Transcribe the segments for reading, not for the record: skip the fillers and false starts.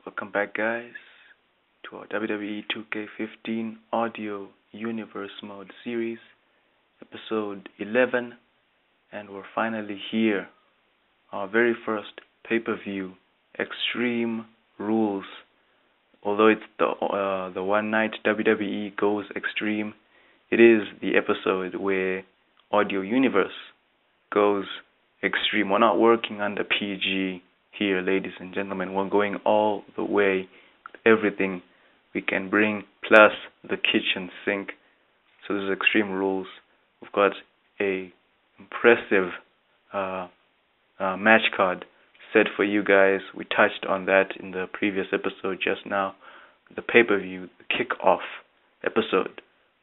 Welcome back, guys, to our WWE 2K15 Audio Universe Mode series, episode 11, and we're finally here. Our very first pay-per-view, Extreme Rules. Although it's the one night WWE goes extreme, it is the episode where Audio Universe goes extreme. We're not working under PG here, ladies and gentlemen. We're going all the way with everything we can bring, plus the kitchen sink. So this is Extreme Rules. We've got a impressive match card set for you guys. We touched on that in the previous episode just now, the pay-per-view, the kick-off episode.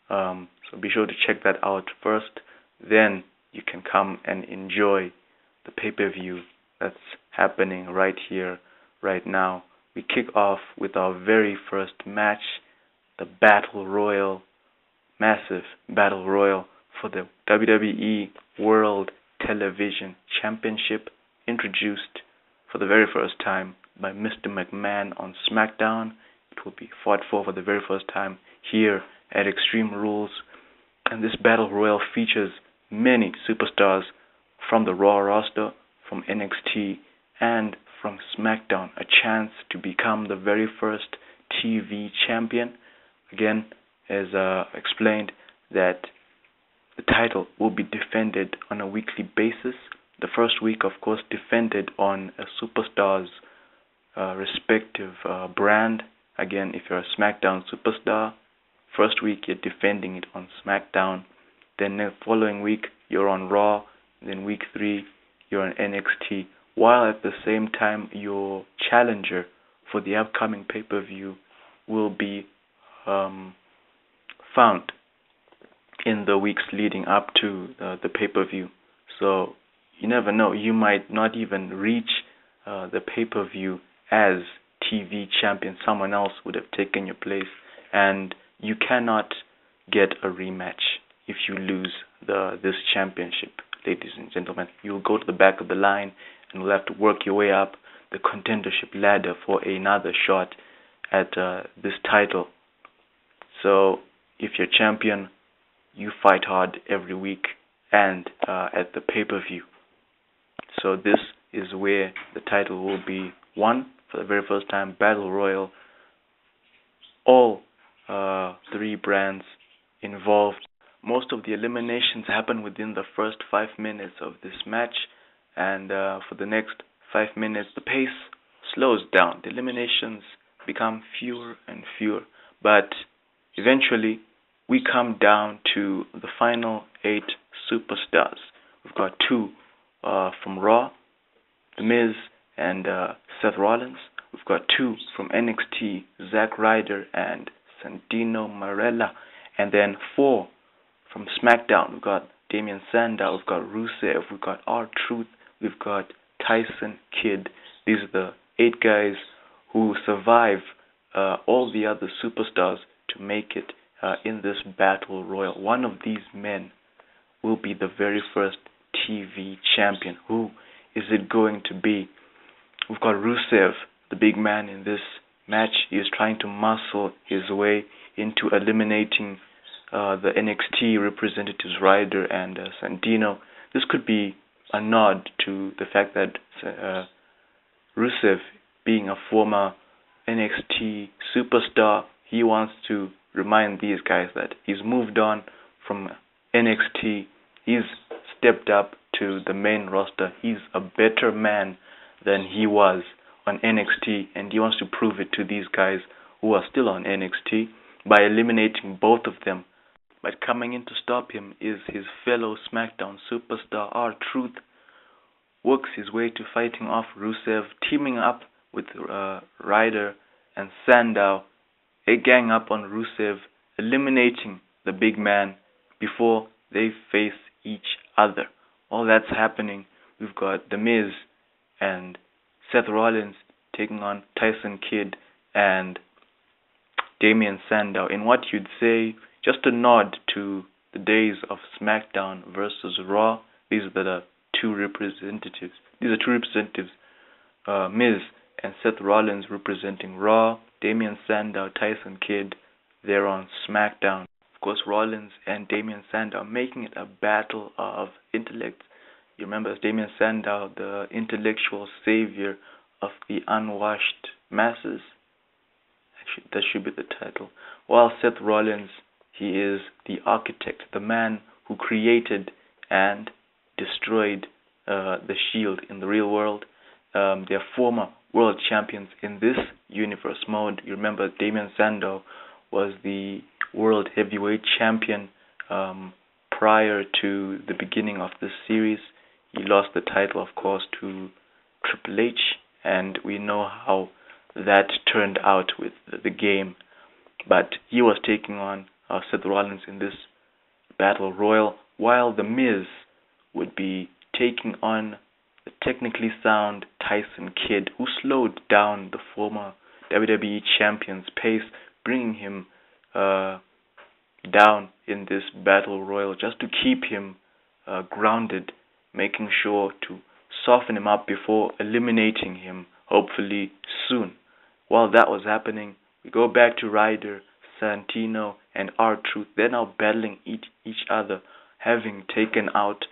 So be sure to check that out first. Then you can come and enjoy the pay-per-view that's happening right here, right now. We kick off with our very first match, the Battle Royal, massive Battle Royal for the WWE World Television Championship, introduced for the very first time by Mr. McMahon on SmackDown. It will be fought for the very first time here at Extreme Rules. And this Battle Royal features many superstars from the Raw roster, from NXT, and from SmackDown. A chance to become the very first TV champion. Again, as explained, that the title will be defended on a weekly basis. The first week, of course, defended on a superstar's respective brand. Again, if you're a SmackDown superstar, first week you're defending it on SmackDown. Then the following week you're on Raw. Then week 3 you're on NXT. While at the same time your challenger for the upcoming pay-per-view will be found in the weeks leading up to the pay-per-view. So you never know, you might not even reach the pay-per-view as TV champion. Someone else would have taken your place, and you cannot get a rematch if you lose this championship, ladies and gentlemen. You'll go to the back of the line and will have to work your way up the contendership ladder for another shot at this title. So if you're champion, you fight hard every week and at the pay-per-view. So this is where the title will be won for the very first time. Battle Royal. All 3 brands involved. Most of the eliminations happen within the first 5 minutes of this match, and for the next 5 minutes the pace slows down. The eliminations become fewer and fewer, but eventually we come down to the final 8 superstars. We've got 2 from Raw, The Miz and Seth Rollins. We've got 2 from NXT, Zack Ryder and Santino Marella, and then 4 from SmackDown. We've got Damian Sandow, we've got Rusev, we've got R-Truth, we've got Tyson Kidd. These are the 8 guys who survive all the other superstars to make it in this Battle Royal. One of these men will be the very first TV champion. Who is it going to be? We've got Rusev, the big man in this match. He is trying to muscle his way into eliminating the NXT representatives Ryder and Santino. This could be a nod to the fact that Rusev, being a former NXT superstar, he wants to remind these guys that he's moved on from NXT. He's stepped up to the main roster. He's a better man than he was on NXT, and he wants to prove it to these guys who are still on NXT by eliminating both of them. But coming in to stop him is his fellow SmackDown superstar R-Truth. Works his way to fighting off Rusev, teaming up with Ryder and Sandow. They gang up on Rusev, eliminating the big man before they face each other. All that's happening. We've got The Miz and Seth Rollins taking on Tyson Kidd and Damian Sandow in what you'd say just a nod to the days of SmackDown versus Raw. These are the 2 representatives. These are 2 representatives, Miz and Seth Rollins representing Raw, Damian Sandow, Tyson Kidd, they're on SmackDown. Of course, Rollins and Damian Sandow making it a battle of intellect. You remember Damian Sandow, the intellectual savior of the unwashed masses? Actually, that should be the title. While Seth Rollins, he is the architect, the man who created and destroyed the Shield in the real world. They're former world champions in this universe mode. You remember Damian Sandow was the world heavyweight champion prior to the beginning of this series. He lost the title, of course, to Triple H, and we know how that turned out with the game. But he was taking on Seth Rollins in this battle royal, while The Miz would be taking on the technically sound Tyson Kidd, who slowed down the former WWE champion's pace, bringing him down in this battle royal just to keep him grounded, making sure to soften him up before eliminating him, hopefully soon. While that was happening, we go back to Ryder, Santino, and R-Truth. They're now battling each other, having taken out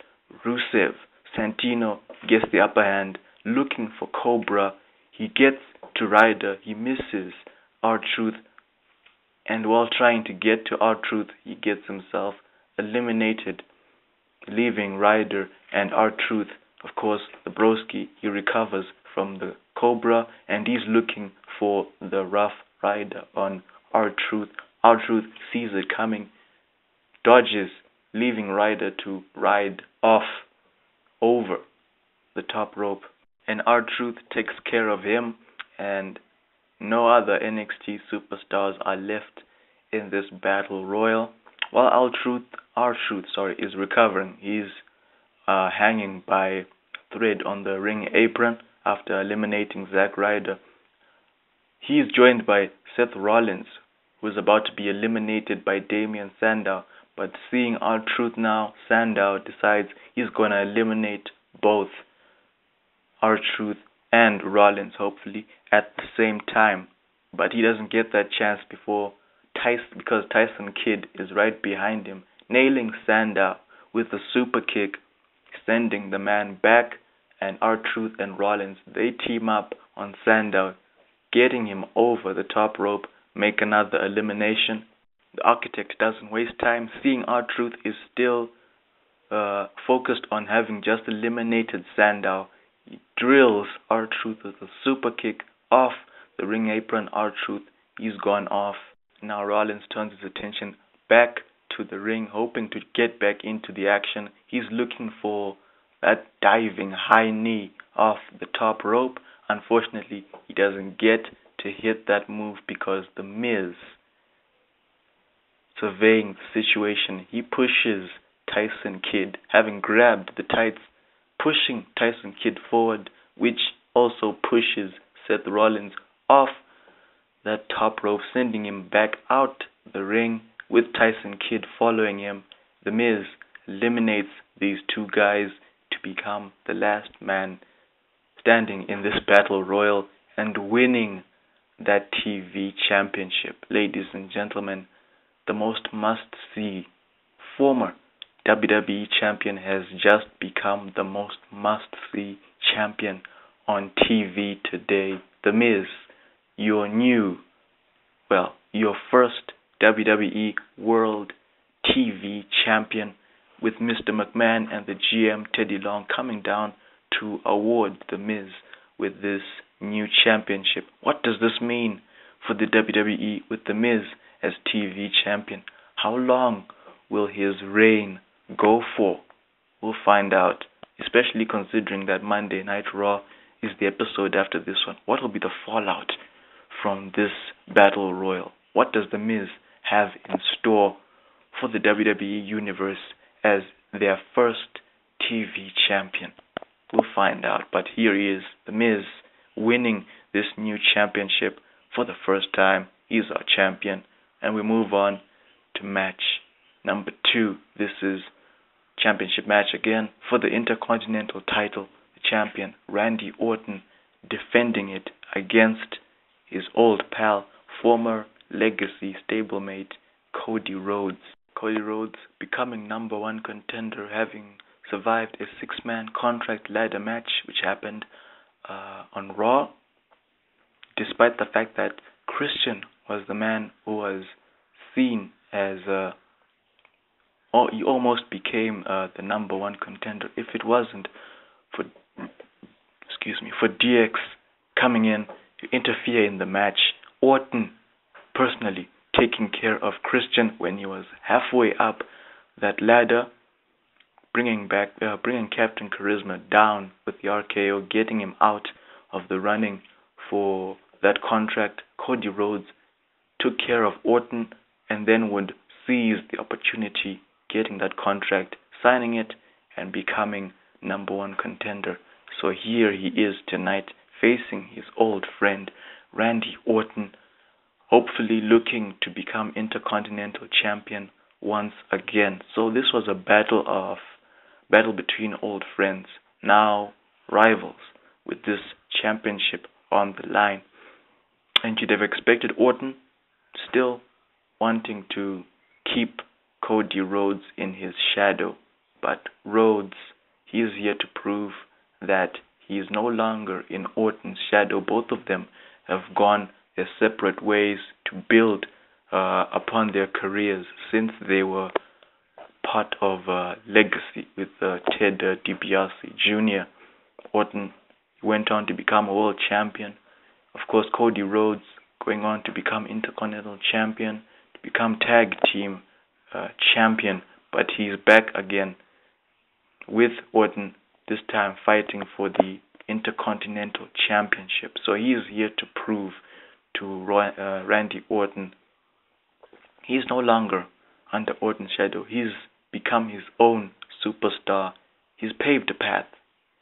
Rusev. Santino gets the upper hand, looking for Cobra. He gets to Ryder, he misses R-Truth, and while trying to get to R-Truth, he gets himself eliminated, leaving Ryder and R-Truth. Of course, the broski, he recovers from the Cobra, and he's looking for the Rough Rider on R-Truth. R-Truth sees it coming, dodges, leaving Ryder to ride off over the top rope. And R-Truth takes care of him, and no other NXT superstars are left in this battle royal. While R-Truth is recovering, he's hanging by thread on the ring apron after eliminating Zack Ryder. He is joined by Seth Rollins, who is about to be eliminated by Damian Sandow. But seeing R-Truth now, Sandow decides he's going to eliminate both R-Truth and Rollins, hopefully, at the same time. But he doesn't get that chance because Tyson Kidd is right behind him, nailing Sandow with a super kick, sending the man back, and R-Truth and Rollins, they team up on Sandow, getting him over the top rope, make another elimination. The architect doesn't waste time, seeing R-Truth is still focused on having just eliminated Sandow. He drills R-Truth with a super kick off the ring apron. R-Truth, he's gone off. Now Rollins turns his attention back to the ring, hoping to get back into the action. He's looking for that diving high knee off the top rope. Unfortunately, he doesn't get to hit that move because The Miz, surveying the situation, he pushes Tyson Kidd, having grabbed the tights, pushing Tyson Kidd forward, which also pushes Seth Rollins off that top rope, sending him back out the ring with Tyson Kidd following him. The Miz eliminates these two guys to become the last man standing in this battle royal and winning that TV championship. Ladies and gentlemen, the most must-see former WWE champion has just become the most must-see champion on TV today. The Miz, your first WWE World TV Champion, with Mr. McMahon and the GM Teddy Long coming down to award The Miz with this new championship. What does this mean for the WWE with The Miz as TV champion? How long will his reign go for? We'll find out, especially considering that Monday Night Raw is the episode after this one. What will be the fallout from this battle royal? What does The Miz have in store for the WWE Universe as their first TV champion? We'll find out, but here he is, The Miz, winning this new championship for the first time. He's our champion, and we move on to match number 2. This is championship match again for the Intercontinental title. The champion, Randy Orton, defending it against his old pal, former Legacy stablemate Cody Rhodes. Cody Rhodes becoming number one contender, having survived a six-man contract ladder match which happened on Raw, despite the fact that Christian was the man who was seen as he almost became the number one contender. If it wasn't for for DX coming in to interfere in the match, Orton personally taking care of Christian when he was halfway up that ladder, bringing Captain Charisma down with the RKO, getting him out of the running for that contract. Cody Rhodes took care of Orton and then would seize the opportunity, getting that contract, signing it, and becoming number one contender. So here he is tonight, facing his old friend Randy Orton, hopefully looking to become Intercontinental Champion once again. So this was a battle between old friends, now rivals, with this championship on the line. And you'd have expected Orton still wanting to keep Cody Rhodes in his shadow, but Rhodes, he is here to prove that he is no longer in Orton's shadow. Both of them have gone their separate ways to build upon their careers since they were part of Legacy with Ted DiBiase Jr. Orton went on to become a world champion. Of course, Cody Rhodes going on to become Intercontinental Champion, to become Tag Team Champion, but he's back again with Orton, this time fighting for the Intercontinental Championship. So he is here to prove to Randy Orton he's no longer under Orton's shadow. He's become his own superstar. He's paved the path.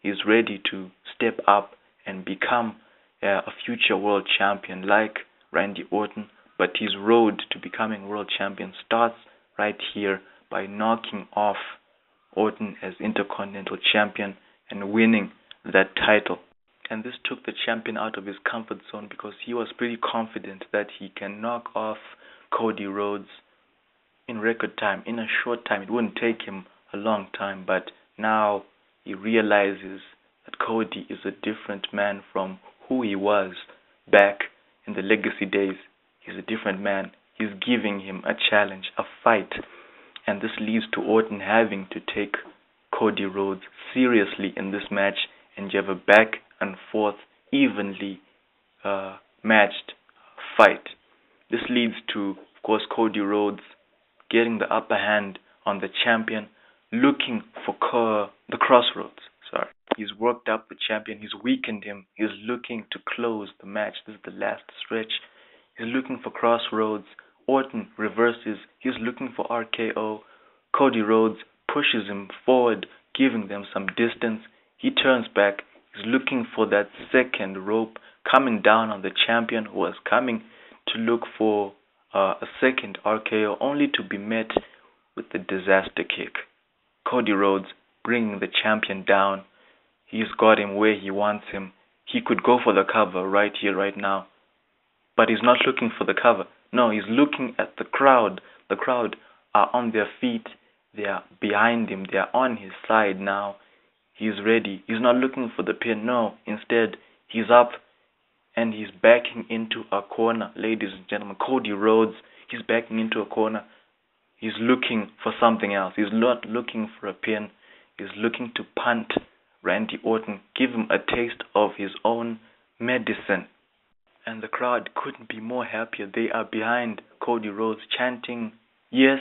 He's ready to step up and become a future world champion like Randy Orton. But his road to becoming world champion starts right here by knocking off Orton as Intercontinental Champion and winning that title. And this took the champion out of his comfort zone because he was pretty confident that he can knock off Cody Rhodes in record time, in a short time. It wouldn't take him a long time, but now he realizes that Cody is a different man from who he was back in the Legacy days. He's a different man. He's giving him a challenge, a fight. And this leads to Orton having to take Cody Rhodes seriously in this match, and you have a back and forth, evenly matched fight. This leads to, of course, Cody Rhodes getting the upper hand on the champion, looking for the crossroads. He's worked up the champion, he's weakened him, he's looking to close the match. This is the last stretch. He's looking for crossroads. Orton reverses, he's looking for RKO. Cody Rhodes pushes him forward, giving them some distance. He turns back, he's looking for that second rope, coming down on the champion who was coming to look for a second RKO, only to be met with the disaster kick. Cody Rhodes bringing the champion down. He's got him where he wants him. He could go for the cover right here, right now. But he's not looking for the cover. No, he's looking at the crowd. The crowd are on their feet. They are behind him. They are on his side now. He's ready. He's not looking for the pin. No, instead, he's up and he's backing into a corner. Ladies and gentlemen, Cody Rhodes, he's backing into a corner. He's looking for something else. He's not looking for a pin. He's looking to punt Randy Orton, give him a taste of his own medicine. And the crowd couldn't be more happier. They are behind Cody Rhodes, chanting, yes.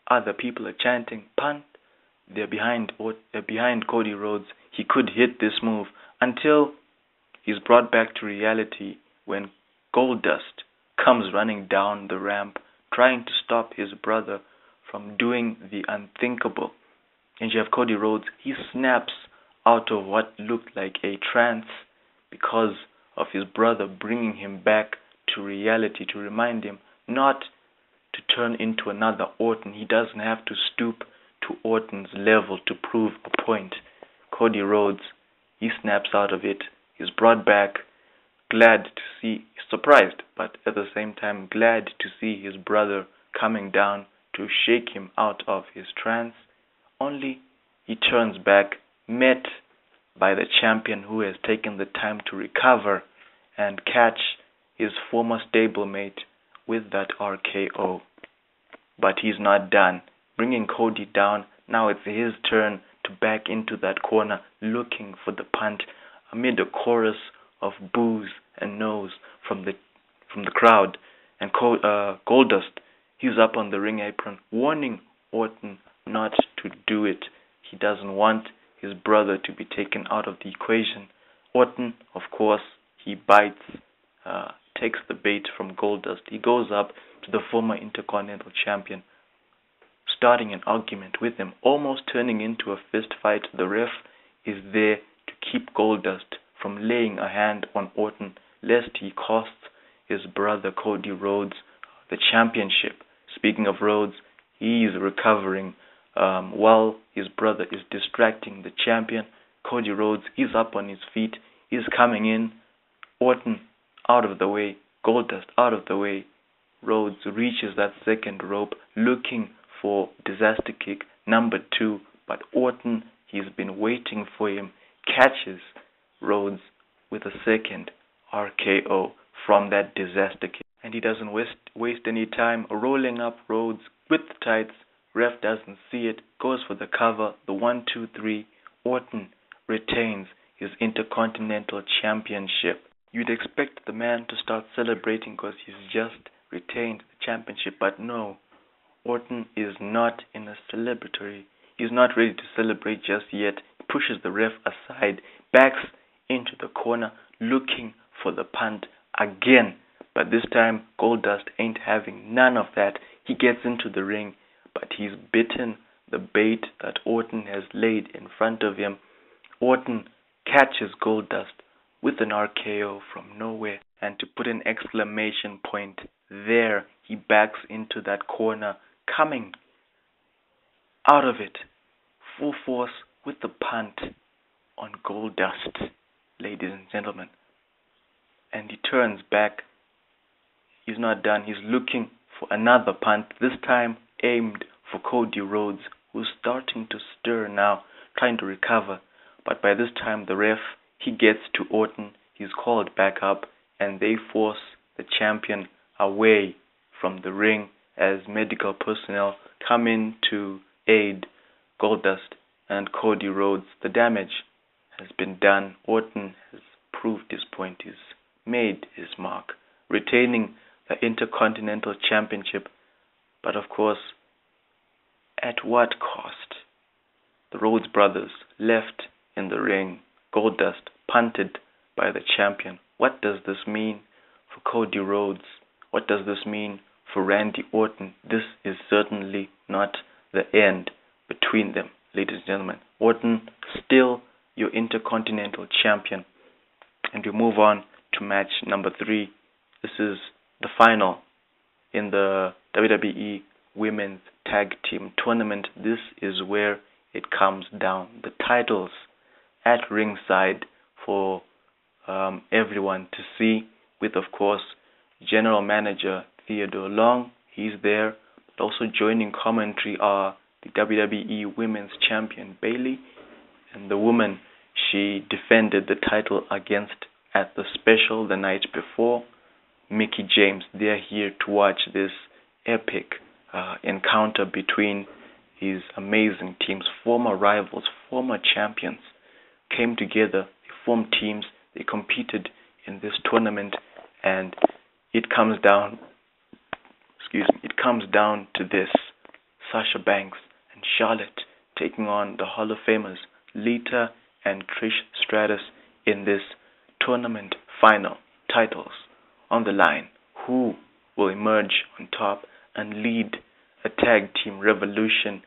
Other people are chanting, punt. They're behind Cody Rhodes. He could hit this move until he's brought back to reality when Goldust comes running down the ramp, trying to stop his brother from doing the unthinkable. And you have Cody Rhodes. He snaps out of what looked like a trance because of his brother bringing him back to reality, to remind him not to turn into another Orton. He doesn't have to stoop to Orton's level to prove a point. Cody Rhodes, he snaps out of it. He's brought back, glad to see, surprised, but at the same time glad to see his brother coming down to shake him out of his trance. Only he turns back, met by the champion who has taken the time to recover and catch his former stablemate with that RKO. But he's not done. Bringing Cody down, now it's his turn to back into that corner looking for the punt amid a chorus of boos and no's from the crowd. And Goldust, he's up on the ring apron warning Orton not to do it. He doesn't want his brother to be taken out of the equation. Orton, of course, he bites, takes the bait from Goldust. He goes up to the former Intercontinental Champion, starting an argument with him, almost turning into a fist fight. The ref is there to keep Goldust from laying a hand on Orton, lest he costs his brother Cody Rhodes the championship. Speaking of Rhodes, he is recovering while his brother is distracting the champion. Cody Rhodes is up on his feet, is coming in. Orton out of the way, Goldust out of the way. Rhodes reaches that second rope looking for disaster kick number 2, but Orton, he's been waiting for him, catches Rhodes with a second RKO from that disaster kick. And he doesn't waste any time rolling up Rhodes with the tights. Ref doesn't see it, goes for the cover, the 1, 2, 3. Orton retains his Intercontinental Championship. You'd expect the man to start celebrating because he's just retained the championship, but no. Orton is not in a celebratory. He's not ready to celebrate just yet. He pushes the ref aside, backs into the corner, looking for the punt again. But this time, Goldust ain't having none of that. He gets into the ring, but he's bitten the bait that Orton has laid in front of him. Orton catches Goldust with an RKO from nowhere, and to put an exclamation point there, he backs into that corner, coming out of it full force with the punt on Goldust, ladies and gentlemen. And he turns back. He's not done. He's looking for another punt, this time aimed for Cody Rhodes, who's starting to stir now, trying to recover. But by this time, the ref, he gets to Orton. He's called back up, and they force the champion away from the ring as medical personnel come in to aid Goldust and Cody Rhodes. The damage has been done. Orton has proved his point. He's made his mark, retaining the Intercontinental Championship. But of course, at what cost? The Rhodes brothers left in the ring. Goldust punted by the champion. What does this mean for Cody Rhodes? What does this mean for Randy Orton? This is certainly not the end between them, ladies and gentlemen. Orton, still your Intercontinental Champion. And we move on to match number 3. This is the final in the WWE Women's Tag Team Tournament. This is where it comes down. The titles at ringside for everyone to see, with, of course, General Manager Theodore Long. He's there. But also joining commentary are the WWE Women's Champion Bayley, and the woman she defended the title against at the special the night before, Mickie James. They're here to watch this epic encounter between these amazing teams. Former rivals, former champions came together, they formed teams, they competed in this tournament, and it comes down to this: Sasha Banks and Charlotte taking on the Hall of Famers Lita and Trish Stratus in this tournament final. Titles on the line. Who will emerge on top and lead a tag team revolution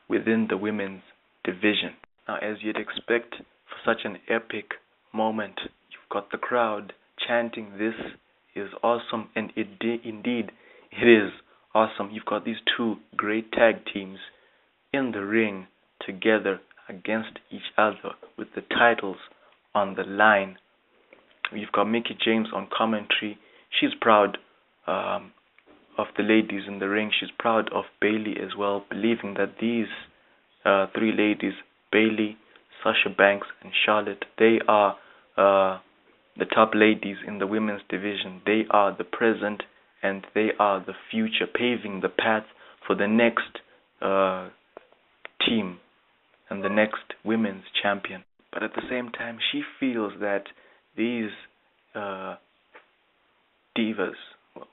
within the women's division? Now, as you'd expect for such an epic moment, you've got the crowd chanting, "This is awesome," and indeed it is awesome. You've got these two great tag teams in the ring together against each other with the titles on the line. You've got Mickey James on commentary. She's proud of the ladies in the ring. She's proud of Bayley as well, believing that these three ladies, Bayley, Sasha Banks, and Charlotte, they are the top ladies in the women's division. They are the present and they are the future, paving the path for the next team and the next women's champion. But at the same time, she feels that these divas,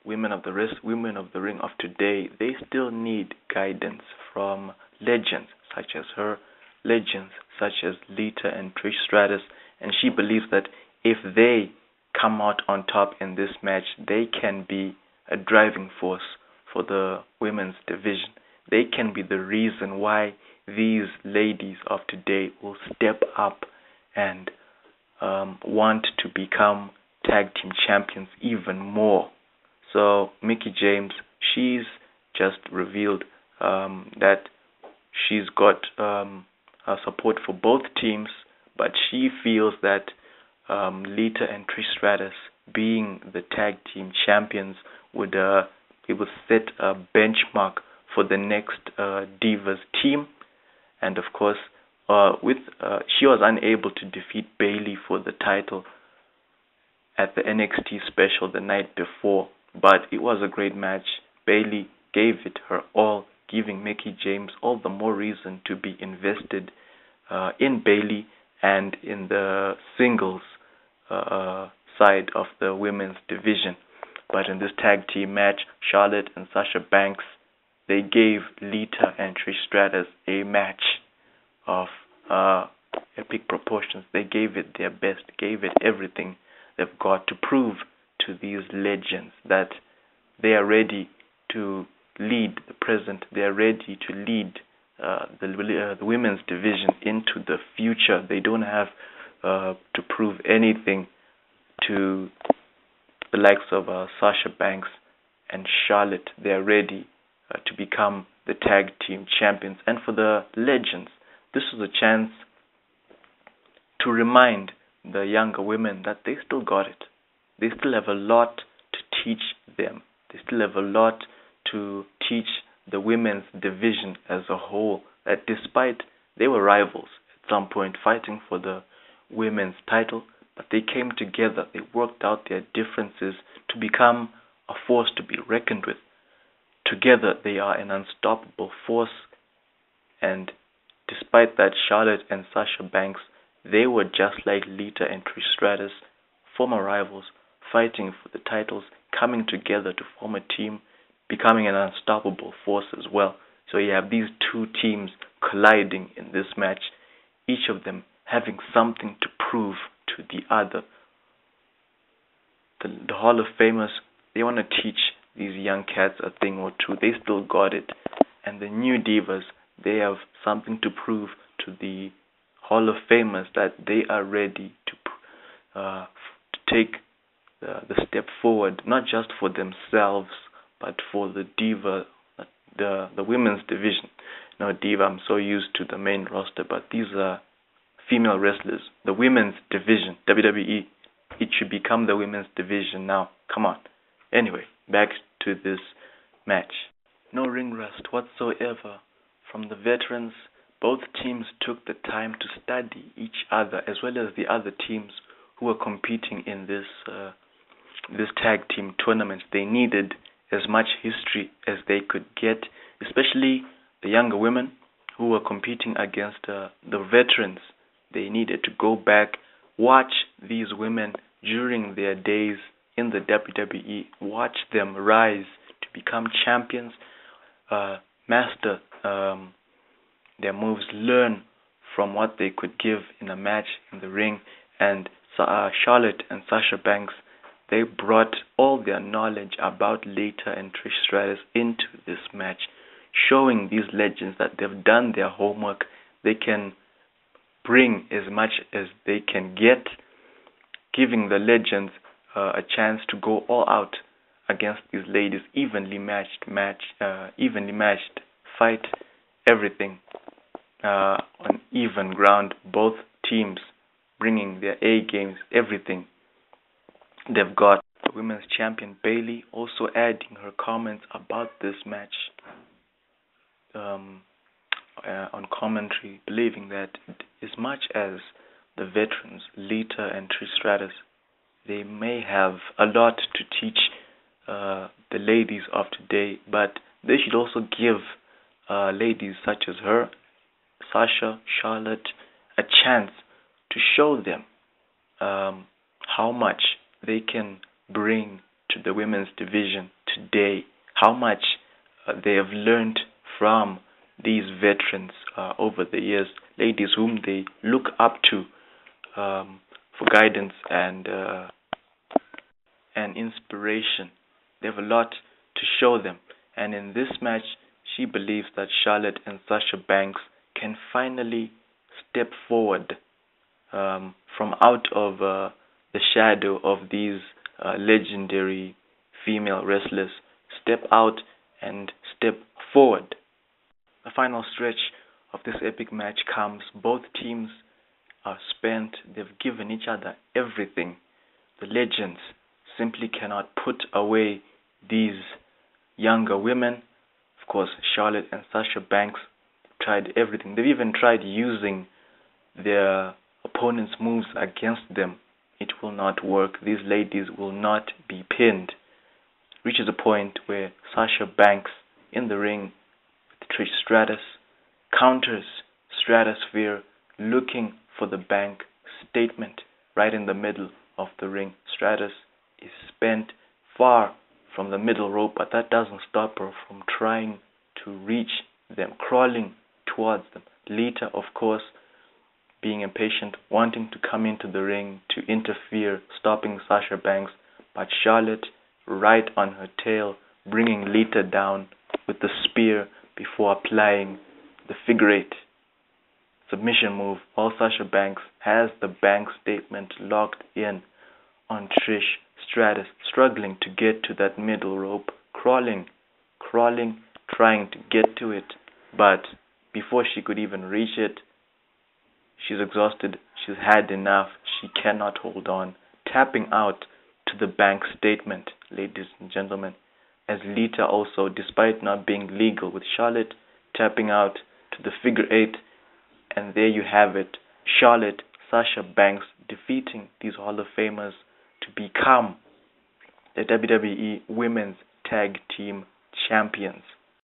women of the ring of today, they still need guidance from legends such as her, legends such as Lita and Trish Stratus, and she believes that if they come out on top in this match, they can be a driving force for the women's division. They can be the reason why these ladies of today will step up and want to become tag team champions even more. So Mickey James, she's just revealed that she's got support for both teams, but she feels that Lita and Trish Stratus being the tag team champions would set a benchmark for the next Divas team. And of course, she was unable to defeat Bayley for the title at the NXT special the night before, but it was a great match. Bayley gave it her all, giving Mickey James all the more reason to be invested in Bayley and in the singles side of the women's division. But in this tag team match, Charlotte and Sasha Banks, they gave Lita and Trish Stratus a match of epic proportions. They gave it their best, gave it everything they've got to prove to these legends that they are ready to lead the present. They are ready to lead the women's division into the future. They don't have to prove anything to the likes of Sasha Banks and Charlotte. They are ready to become the tag team champions. And for the legends, this is a chance to remind the younger women that they still got it. They still have a lot to teach them. They still have a lot to teach the women's division as a whole, that despite they were rivals at some point fighting for the women's title, but they came together, they worked out their differences to become a force to be reckoned with. Together they are an unstoppable force, and despite that, Charlotte and Sasha Banks, they were just like Lita and Trish Stratus, former rivals, fighting for the titles, coming together to form a team, becoming an unstoppable force as well. So you have these two teams colliding in this match, each of them having something to prove to the other. The Hall of Famers, they want to teach these young cats a thing or two. They still got it. And the new divas, they have something to prove to the Hall of Famers that they are ready to take the step forward, not just for themselves, but for the diva, the women's division. Now, diva, I'm so used to the main roster, but these are female wrestlers. The women's division, WWE, it should become the women's division now. Come on. Anyway, back to this match. No ring rust whatsoever from the veterans. Both teams took the time to study each other as well as the other teams who were competing in this tag team tournament. They needed as much history as they could get, especially the younger women who were competing against the veterans. They needed to go back, watch these women during their days in the WWE, watch them rise to become champions, master their moves, learn from what they could give in a match in the ring. And Charlotte and Sasha Banks, they brought all their knowledge about Lita and Trish Stratus into this match, showing these legends that they've done their homework. They can bring as much as they can get, giving the legends a chance to go all out against these ladies, evenly matched, fight everything on even ground. Both teams bringing their A games, everything They've got the women's champion Bailey also adding her comments about this match um, on commentary, believing that as much as the veterans, Lita and Trish Stratus, they may have a lot to teach the ladies of today, but they should also give ladies such as her, Sasha, Charlotte, a chance to show them how much they can bring to the women's division today, how much they have learned from these veterans over the years, ladies whom they look up to for guidance and inspiration. They have a lot to show them, and in this match, she believes that Charlotte and Sasha Banks can finally step forward from out of the shadow of these legendary female wrestlers, step out and step forward. The final stretch of this epic match comes. Both teams are spent. They've given each other everything. The legends simply cannot put away these younger women. Of course, Charlotte and Sasha Banks tried everything. They've even tried using their opponent's moves against them. It will not work. These ladies will not be pinned. Reaches a point where Sasha Banks in the ring with Trish Stratus counters Stratosphere, looking for the bank statement right in the middle of the ring. Stratus is spent far from the middle rope, but that doesn't stop her from trying to reach them, crawling towards them. Lita, of course, being impatient, wanting to come into the ring to interfere, stopping Sasha Banks, but Charlotte right on her tail, bringing Lita down with the spear before applying the figure eight submission move, while Sasha Banks has the bank statement locked in on Trish Stratus, struggling to get to that middle rope, crawling, trying to get to it, but before she could even reach it, she's exhausted, she's had enough, she cannot hold on, tapping out to the bank statement, ladies and gentlemen, as Lita also, despite not being legal with Charlotte, tapping out to the figure eight, and there you have it, Charlotte, Sasha Banks defeating these Hall of Famers to become the WWE Women's Tag Team Champions.